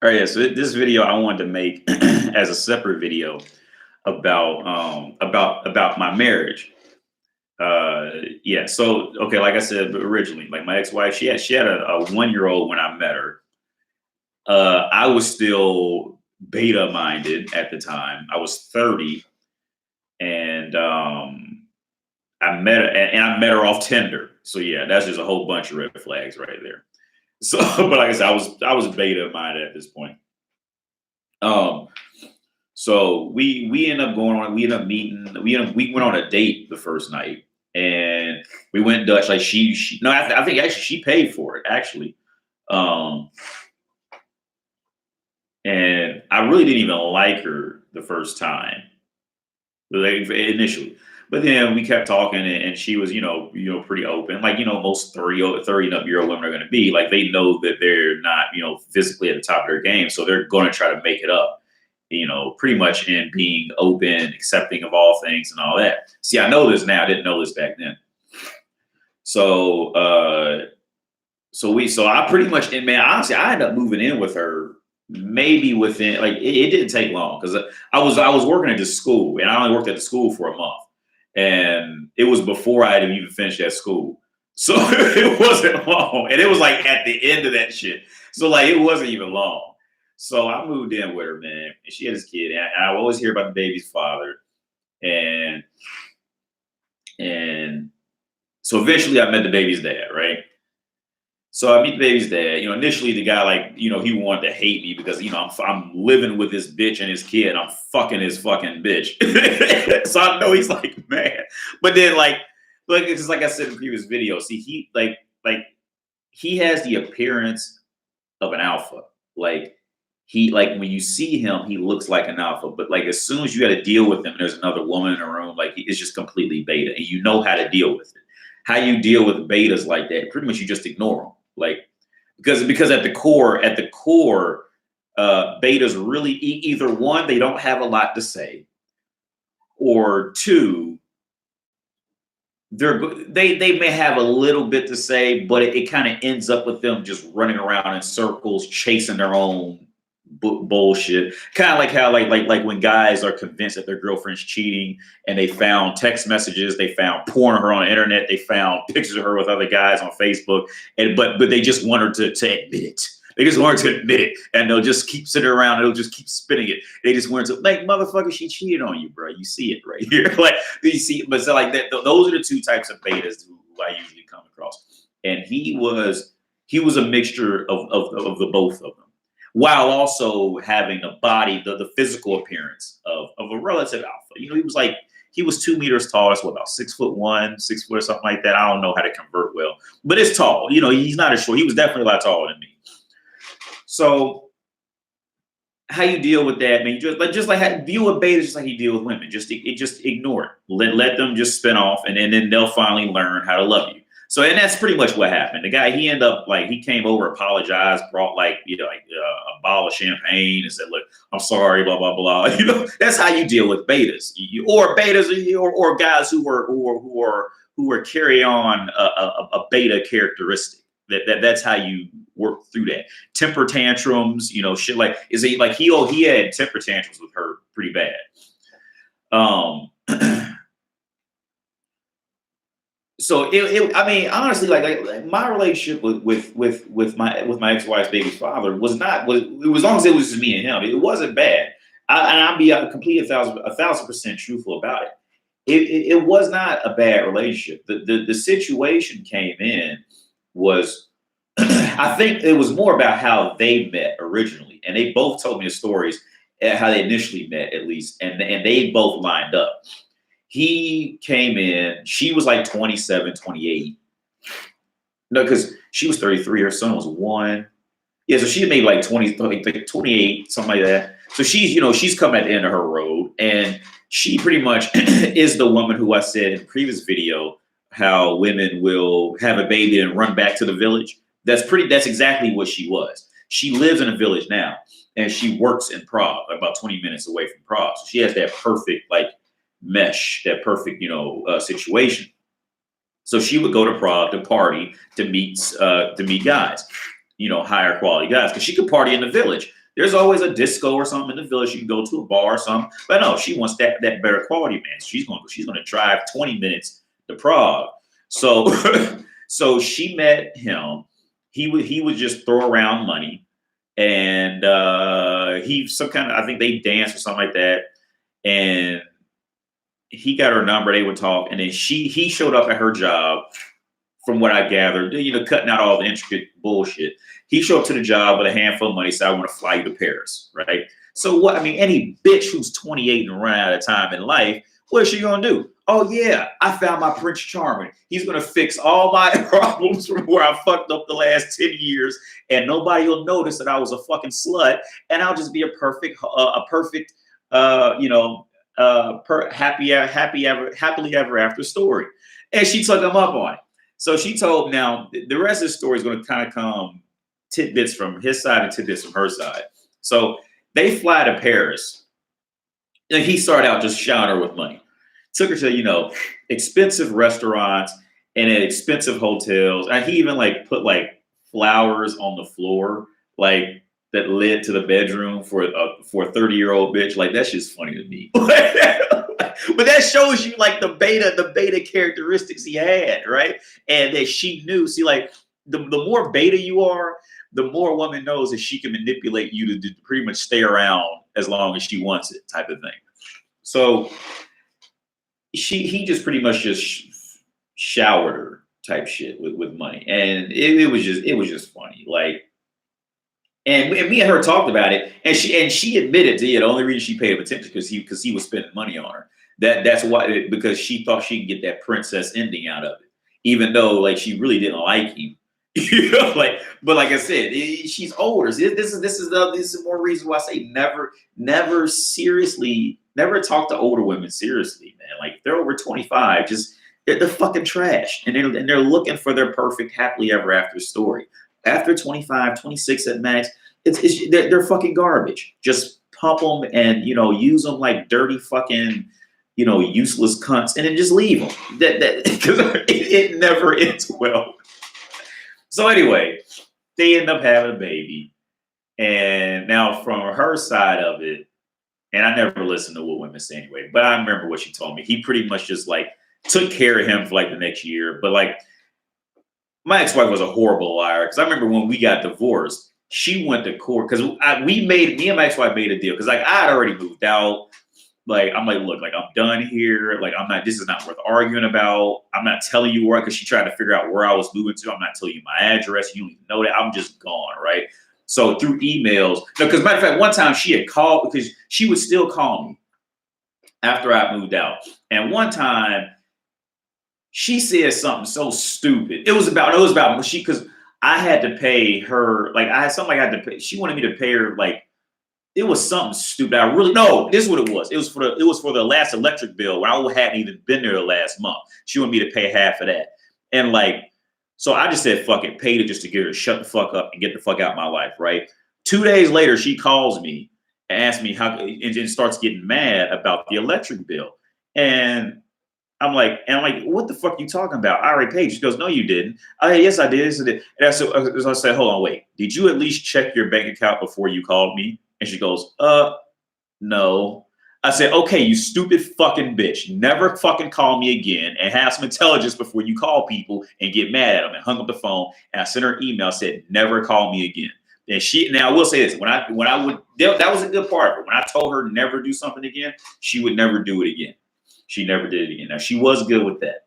All right, yeah. So this video I wanted to make as a separate video about my marriage. Yeah. So okay, like I said originally, like my ex-wife, she had a 1 year old when I met her. I was still beta minded at the time. I was 30, and I met her, and I met her off Tinder. So yeah, that's just a whole bunch of red flags right there. So, but like I said, I was beta minded at this point. Um, So we end up going on. We end up meeting. We went on a date the first night, and we went Dutch. Like she no, I think actually she paid for it actually, um, and I really didn't even like her the first time, like initially. But then we kept talking, and she was, pretty open. Like most 30 and up year old women are going to be. Like they know that they're not, physically at the top of their game, so they're going to try to make it up, pretty much in being open, accepting of all things and all that. See, I know this now. I didn't know this back then. So, so I pretty much, and man, honestly, I ended up moving in with her maybe within like it didn't take long because I was working at the school and I only worked at the school for a month, and it was before I had even finished that school. So it wasn't long, and it was like at the end of that shit. So like it wasn't even long. So I moved in with her, man, and she had this kid, and I always hear about the baby's father, and and so eventually I met the baby's dad, right? So I meet the baby's dad. Initially the guy, like, he wanted to hate me because I'm living with this bitch and his kid. And I'm fucking his fucking bitch. So I know he's like mad. But then like it's just like I said in previous videos. See, he he has the appearance of an alpha. Like he like when you see him, he looks like an alpha. But like as soon as you got to deal with him, and there's another woman in the room. Like it's just completely beta, and you know how to deal with it. How you deal with betas like that? Pretty much you just ignore them. Like because at the core, betas really either one, they don't have a lot to say, or two, they may have a little bit to say, but it kind of ends up with them just running around in circles, chasing their own bullshit. Kind of like how like when guys are convinced that their girlfriend's cheating, and they found text messages, they found porn of her on the internet, they found pictures of her with other guys on Facebook, and but they just want her to admit it. They just want her to admit it, and they'll just keep sitting around and they'll just keep spinning it. They just want her to, like, motherfucker, she cheated on you, bro. You see it right here. Like you see, but so like that. Those are the two types of betas who I usually come across, and he was a mixture of the both of them, while also having the body, the physical appearance of a relative alpha. He was 2 meters tall. That's what, about 6'1", 6 foot or something like that. I don't know how to convert well, but it's tall. He's not as short. He was definitely a lot taller than me. So how you deal with that, man? Just like how deal with betas, just like you deal with women. Just ignore it. Let them just spin off, and then they'll finally learn how to love you. So, and that's pretty much what happened. The guy, he ended up like, he came over, apologized, brought like a bottle of champagne, and said, "Look, I'm sorry, blah blah blah." That's how you deal with betas, or betas, or guys who are carry on a beta characteristic. That's how you work through that. Temper tantrums, shit like, is he like he had temper tantrums with her pretty bad. Um, so I mean, honestly, like my relationship with my ex-wife's baby's father was not was it was, as long as it was just me and him, it wasn't bad. And I'll be completely 1,000% truthful about it. It was not a bad relationship. The situation came in was I think it was more about how they met originally, and they both told me the stories how they initially met, at least, and they both lined up. He came in, she was like 27, 28. No, because she was 33, her son was 1. Yeah, so she made like 20, like 28, something like that. So she's coming at the end of her road, and she pretty much is the woman who I said in the previous video how women will have a baby and run back to the village. That's exactly what she was. She lives in a village now, and she works in Prague, about 20 minutes away from Prague. So she has that perfect like mesh, that perfect situation. So she would go to Prague to party, to meet guys, higher quality guys, because she could party in the village. There's always a disco or something in the village. You can go to a bar or something. But no, she wants that better quality, man. She's gonna drive 20 minutes to Prague. So so she met him. He would just throw around money, and he some kind of, I think they danced or something like that, and he got her number. They would talk, and then he showed up at her job. From what I gathered, cutting out all the intricate bullshit. He showed up to the job with a handful of money, said, "I want to fly you to Paris," right? So what? I mean, any bitch who's 28 and run out of time in life, what is she gonna do? Oh yeah, I found my Prince Charming. He's gonna fix all my problems from where I fucked up the last 10 years, and nobody will notice that I was a fucking slut, and I'll just be a perfect, happily ever after story. And she took him up on it. So she told, now the rest of the story is going to kind of come tidbits from his side and tidbits from her side. So they fly to Paris, and he started out just showering her with money. Took her to, expensive restaurants and at expensive hotels. And he even put flowers on the floor, that led to the bedroom for a 30-year-old bitch. That's just funny to me. But that shows you the beta characteristics he had, right? And that she knew. See, the more beta you are, the more a woman knows that she can manipulate you to pretty much stay around as long as she wants it, type of thing. So he just pretty much just showered her type shit with money, and it was just funny. And me and her talked about it, and she admitted to it. The only reason she paid him attention because he was spending money on her. That's why, because she thought she could get that princess ending out of it, even though she really didn't like him. But like I said, she's older. This is more reason why I say never talk to older women seriously, man. If they're over 25, they're fucking trash, and they're looking for their perfect happily ever after story. After 25, 26 at max, they're fucking garbage. Just pump them and use them like dirty fucking useless cunts, and then just leave them. Because it never ends well. So anyway, they end up having a baby, and now from her side of it, and I never listened to what women say anyway, but I remember what she told me. He pretty much just took care of him for the next year, but my ex-wife was a horrible liar, because I remember when we got divorced, she went to court because me and my ex-wife made a deal, because I had already moved out. I'm look, I'm done here. This is not worth arguing about. I'm not telling you where, because she tried to figure out where I was moving to. I'm not telling you my address. You don't even know that. I'm just gone, right? So through emails, because matter of fact, one time she had called, because she would still call me after I moved out. And one time, she said something so stupid. It was about because I had to pay her, I had to pay. She wanted me to pay her it was something stupid. This is what it was. It was for the last electric bill when I hadn't even been there the last month. She wanted me to pay half of that. And so I just said, fuck it, paid it just to get her to shut the fuck up and get the fuck out of my life, right? 2 days later, she calls me and asks me and then starts getting mad about the electric bill. And I'm like, what the fuck are you talking about? I already paid. She goes, no, you didn't. Yes, I did. Yes, I did. And I said, hold on, wait. Did you at least check your bank account before you called me? And she goes, no. I said, okay, you stupid fucking bitch. Never fucking call me again, and have some intelligence before you call people and get mad at them. And hung up the phone. And I sent her an email, said, never call me again. And now I will say this, that was a good part of it. When I told her never do something again, she would never do it again. She never did it again. Now, she was good with that.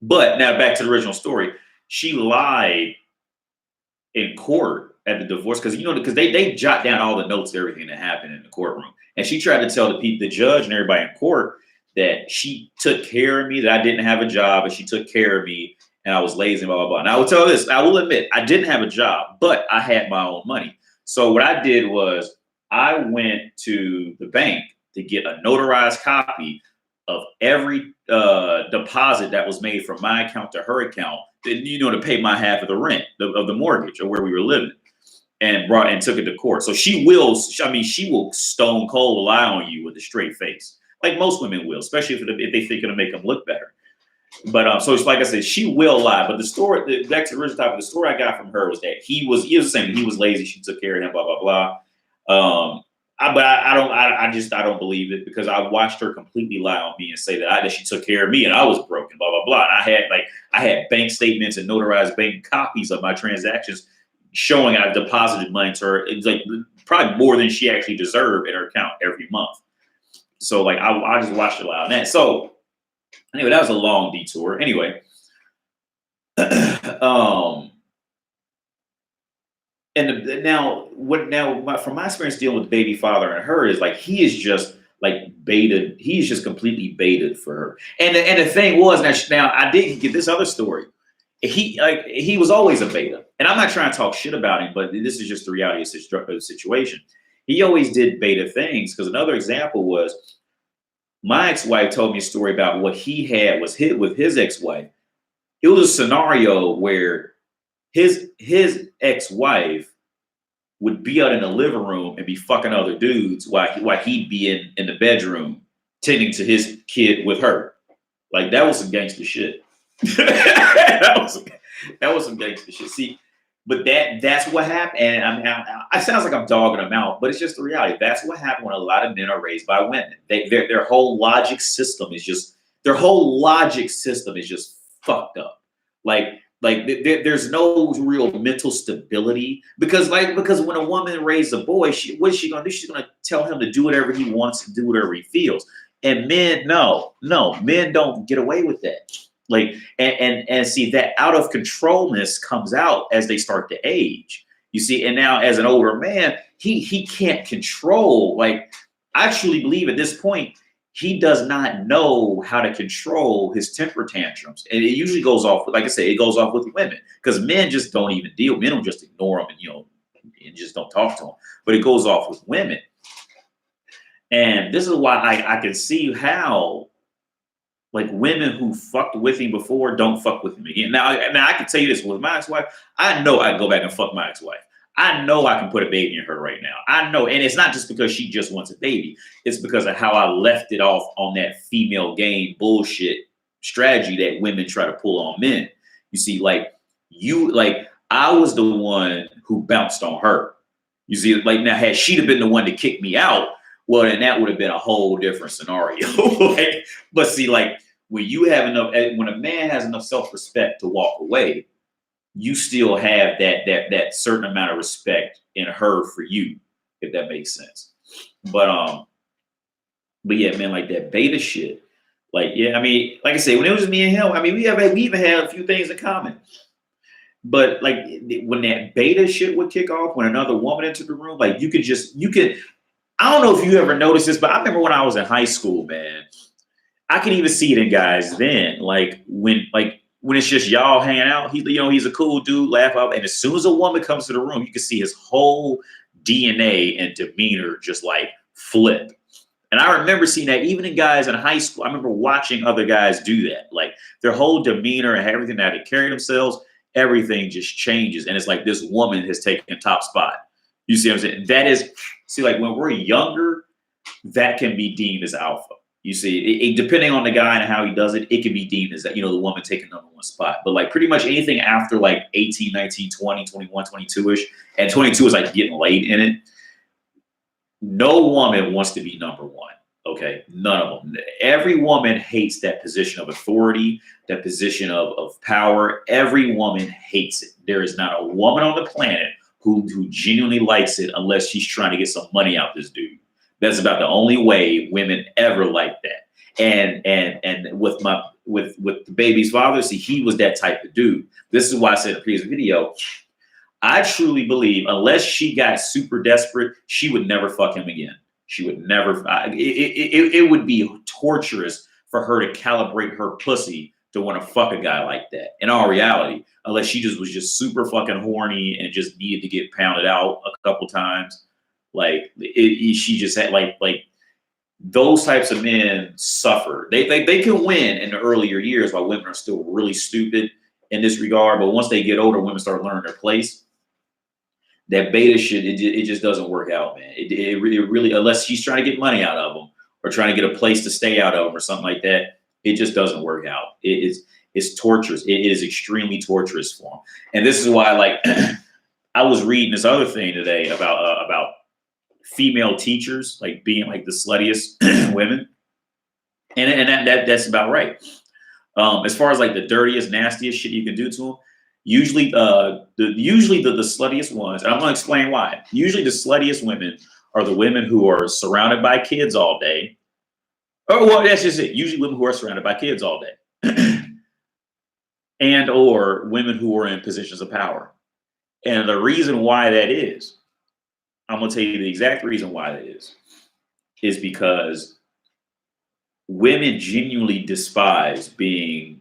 But now back to the original story. She lied in court at the divorce, because they jot down all the notes, everything that happened in the courtroom. And she tried to tell the judge and everybody in court that she took care of me, that I didn't have a job, and she took care of me, and I was lazy, blah, blah, blah. And I will tell this, I will admit, I didn't have a job, but I had my own money. So what I did was I went to the bank to get a notarized copy of every deposit that was made from my account to her account, to pay my half of the rent of the mortgage or where we were living, and took it to court. So she will stone cold lie on you with a straight face, like most women will, especially if they think it'll make them look better. So it's like I said, she will lie. But the story, back to the original topic, the story I got from her was that he was the same. He was lazy. She took care of him. Blah blah blah. I don't believe it because I watched her completely lie on me and say that she took care of me and I was broken. Blah blah blah. And I had bank statements and notarized bank copies of my transactions showing I deposited money to her. It's like probably more than she actually deserved in her account every month. So like I just watched her lie on that. So. Anyway, that was a long detour. Anyway, from my experience dealing with the baby father and her is like he is just like baited. He's just completely baited for her. And the thing was now I did get this other story. He was always a beta, and I'm not trying to talk shit about him, but this is just the reality of the situation. He always did beta things because another example was. My ex-wife told me a story about what he had was hit with his ex-wife. It was a scenario where his ex-wife would be out in the living room and be fucking other dudes while he'd be in the bedroom tending to his kid with her. Like that was some gangster shit. that was some gangster shit. See, but that's what happened. And I mean, it sounds like I'm dogging them out, but it's just the reality. That's what happened when a lot of men are raised by women. Their whole logic system is just fucked up. There's no real mental stability because when a woman raises a boy, what is she gonna do? She's gonna tell him to do whatever he wants and do whatever he feels. And men, no, men don't get away with that. Like and see that out of controlness comes out as they start to age. You see, and now as an older man, he can't control. Like I truly believe at this point he does not know how to control his temper tantrums, and it usually goes off. Like I say, it goes off with women because men just don't even deal. Men don't just ignore them and just don't talk to them. But it goes off with women, and this is why I can see how. Like women who fucked with him before don't fuck with him again. Now I can tell you this with my ex-wife. I know I can go back and fuck my ex-wife. I know I can put a baby in her right now. I know, and it's not just because she just wants a baby. It's because of how I left it off on that female game bullshit strategy that women try to pull on men. You see, I was the one who bounced on her. You see, like now had she have been the one to kick me out, well, then that would have been a whole different scenario. But see, like when a man has enough self-respect to walk away, you still have that certain amount of respect in her for you, if that makes sense. But yeah, man, like that beta shit. Like, yeah, I mean, like I say, when it was just me and him, I mean, we even had a few things in common. But like when that beta shit would kick off, when another woman entered the room, like you could I don't know if you ever noticed this, but I remember when I was in high school, man, I could even see it in guys then. Like when it's just y'all hanging out, he's a cool dude, laugh out. And as soon as a woman comes to the room, you can see his whole DNA and demeanor just like flip. And I remember seeing that even in guys in high school. I remember watching other guys do that. Like their whole demeanor and everything that they carry themselves, everything just changes. And it's like this woman has taken top spot. You see what I'm saying? Like when we're younger, that can be deemed as alpha. You see, depending on the guy and how he does it, it can be deemed as that, the woman taking number one spot. But like pretty much anything after like 18, 19, 20, 21, 22-ish, and 22 is like getting late in it. No woman wants to be number one. Okay, none of them. Every woman hates that position of authority, that position of power. Every woman hates it. There is not a woman on the planet who genuinely likes it unless she's trying to get some money out this dude. That's about the only way women ever like that. And with the baby's father, see, he was that type of dude. This is why I said in the previous video, I truly believe unless she got super desperate, she would never fuck him again. She would never. It would be torturous for her to calibrate her pussy to want to fuck a guy like that. In all reality, unless she was just super fucking horny and just needed to get pounded out a couple times, she just had like those types of men suffer. They can win in the earlier years while women are still really stupid in this regard. But once they get older, women start learning their place. That beta shit, it just doesn't work out, man. It really, unless she's trying to get money out of them or trying to get a place to stay out of them or something like that. It just doesn't work out. It's torturous. It is extremely torturous for them. And this is why, like, I was reading this other thing today about female teachers like being like the sluttiest women, and that's about right. As far as like the dirtiest, nastiest shit you can do to them, usually the sluttiest ones, and I'm gonna explain why. Usually the sluttiest women are the women who are surrounded by kids all day. Oh, well, that's just it. Usually women who are surrounded by kids all day. And or women who are in positions of power. And the reason why that is, I'm gonna tell you the exact reason why that is because women genuinely despise being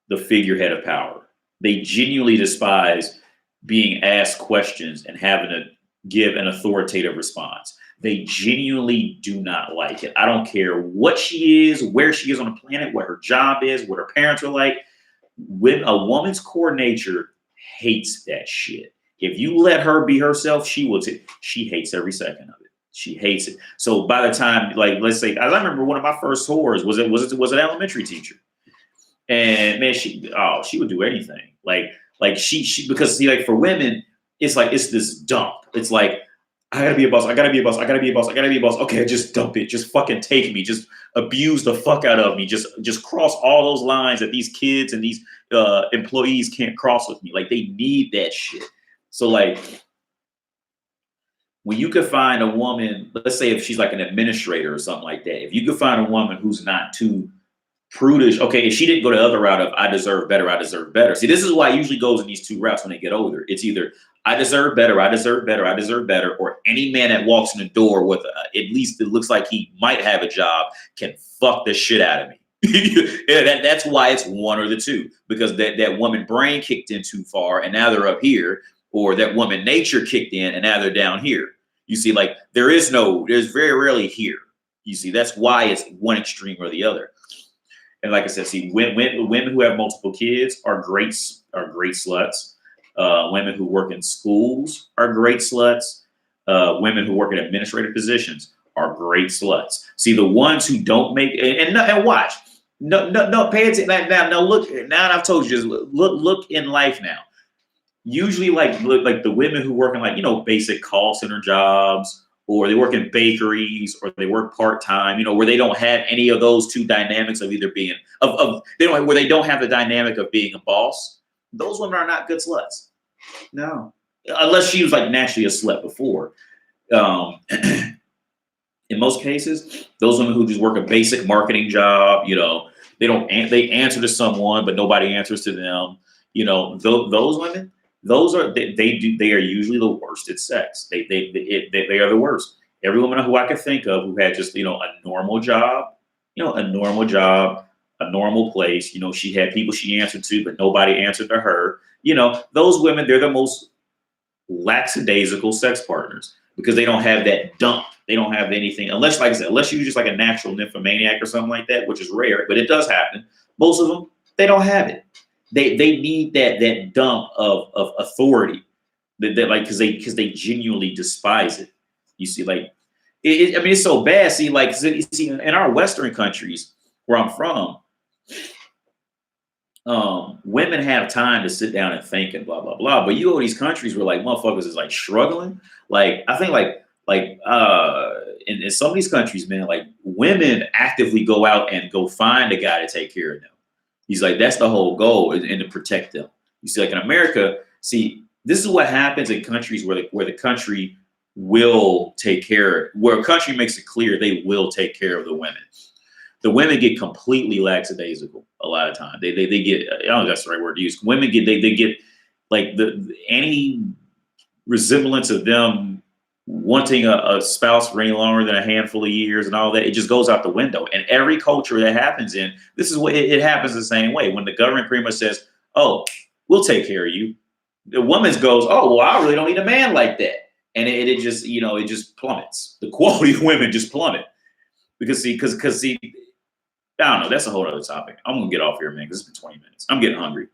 the figurehead of power. They genuinely despise being asked questions and having to give an authoritative response. They genuinely do not like it. I don't care what she is, where she is on the planet, what her job is, what her parents are like. When a woman's core nature hates that shit. If you let her be herself, she hates every second of it. She hates it. So by the time, like, let's say, I remember one of my first whores was an elementary teacher, and man, she would do anything. Like she because see, like for women, it's like it's this dump. It's like I gotta be a boss. I gotta be a boss. I gotta be a boss. I gotta be a boss. Okay, just dump it. Just fucking take me. Just abuse the fuck out of me. Just cross all those lines that these kids and these employees can't cross with me. Like they need that shit. So like when you could find a woman, let's say if she's like an administrator or something like that, if you could find a woman who's not too prudish, okay, if she didn't go the other route of I deserve better, I deserve better. See, this is why it usually goes in these two routes when they get older. It's either I deserve better, I deserve better, I deserve better, or any man that walks in the door with at least it looks like he might have a job can fuck the shit out of me. Yeah, that's why it's one or the two, because that woman brain kicked in too far and now they're up here, or that woman nature kicked in and now they're down here. You see, like there's very rarely here. You see, that's why it's one extreme or the other. And like I said, see, women who have multiple kids are great sluts. Women who work in schools are great sluts. Women who work in administrative positions are great sluts. See, the ones who don't make and watch, no, pay attention now. Look, now I've told you, just look in life now. Usually, like the women who work in basic call center jobs, or they work in bakeries, or they work part-time, where they don't have any of those two dynamics of either being where they don't have the dynamic of being a boss. Those women are not good sluts. No, unless she was like naturally a slut before. In most cases, those women who just work a basic marketing job, they answer to someone, but nobody answers to them. Those women, they are usually the worst at sex. They are the worst. Every woman who I could think of who had just a normal job, a normal place. She had people she answered to, but nobody answered to her. Those women, they're the most lackadaisical sex partners because they don't have that dump. They don't have anything, unless, like I said, unless you're just like a natural nymphomaniac or something like that, which is rare, but it does happen. Most of them, they don't have it. They need that dump of authority, because they genuinely despise it. You see, like it's so bad. See, like see, in our Western countries where I'm from, women have time to sit down and think and blah blah blah. But you go to these countries where like motherfuckers is like struggling. Like I think in some of these countries, man, like women actively go out and go find a guy to take care of them. He's like, that's the whole goal, and to protect them. You see, like in America, see, this is what happens in countries where the country will take care, where a country makes it clear they will take care of the women. The women get completely lackadaisical a lot of time. They get, I don't know if that's the right word to use. Women get they get like any resemblance of them wanting a spouse for any longer than a handful of years and all that, it just goes out the window. And every culture that happens in, this is what it happens the same way. When the government pretty much says, oh, we'll take care of you, the woman goes, oh, well, I really don't need a man like that. And it just, it just plummets. The quality of women just plummet. Because I don't know, that's a whole other topic. I'm gonna get off here, man, because it's been 20 minutes. I'm getting hungry.